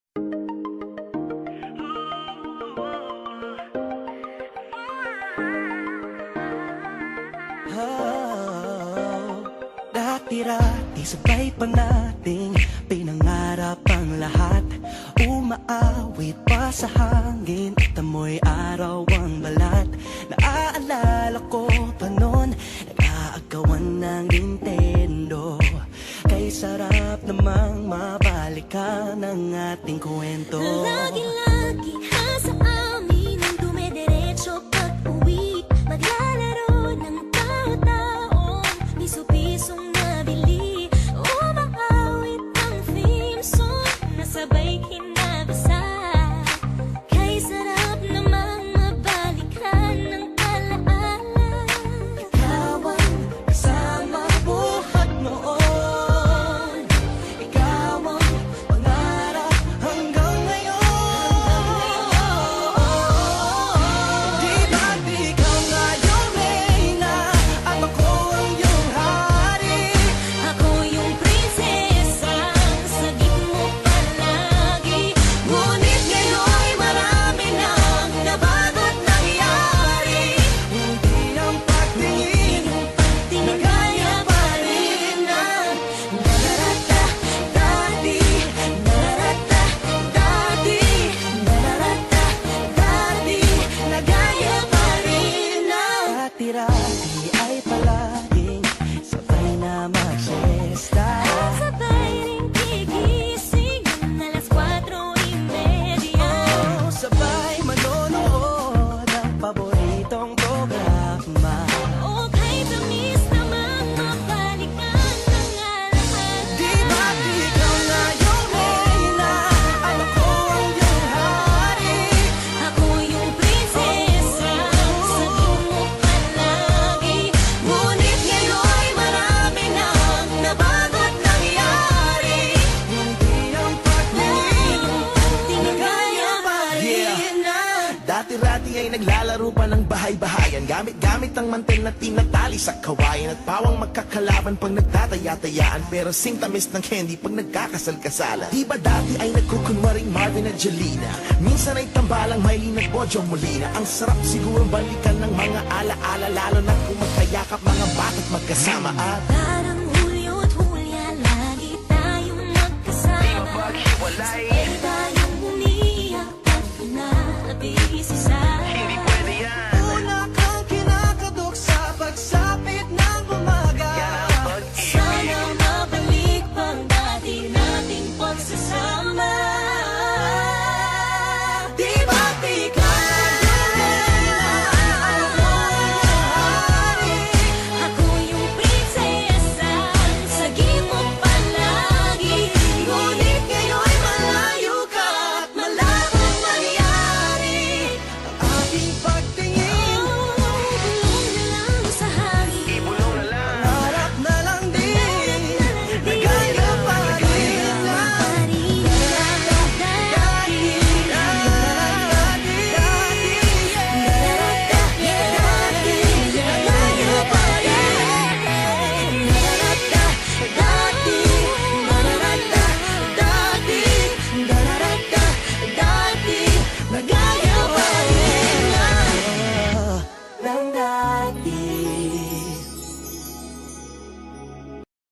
Oh, dati-rati sabay pa nating pinangarap ang lahat. Umaawit pa sa hangin at amoy araw ang balat. Naaalala ko pa noon, nag-aagawan ng Nintendo. Kay sarap namang mabalikan ang ating kwento. Lagi-lagi ka sa amin ang dumidiretso pag-uwi. Maglalaro ng tao-taong piso-pisong nabili. Umaawit ang theme song na sabay kinabasa. Kay sarap namang mabalikan ng alaala. Ikaw ang kasama buhat noon. Ikaw ang pangarap hanggang ngayon. Di ba't ikaw nga yung reyna at ako ang iyong hari? Ako yung prinsesa, sagip mo palagi. Ngunit ngayon'y marami nang nabago't nangyari. Hindi ang pagtingin na gaya pa rin ng nararata dati. Nararata dati. Nararata dati. Na gaya pa rin ng dati-rati ay palaging sabay na mag-siesta. Sabay rin gigising ng alas 4:30. Oh, sabay manonood ng paboritong programa. O kay tamis namang mabalikan ng alaala. Di ba't ikaw na yung reyna at ako ang iyong hari? Ako yung prinsesa, sagip mo palagi. Ngunit ngayon'y marami nang nabago't nangyari. Hindi ang pagtingin na gaya pa rin ng Dati-rati ay naglalaro pa ng bahay-bahayan. Gamit-gamit ang mantel na tinatali sa kawayan. At pawang magkakalaban pag nagtataya-tayaan. Pero sing-tamis ng candy pag nagkakasal-kasalan. Di ba dati ay nagkukunwaring Marvin at Jelena? Minsan ay tambalang Maylene at Bojo Molina. Ang sarap siguro balikan ng mga ala-ala. Lalo na kung magkayakap mga bata't magkasama. At Parang Hulyo at Hulya, lagi tayong magkasama. maghiwalay.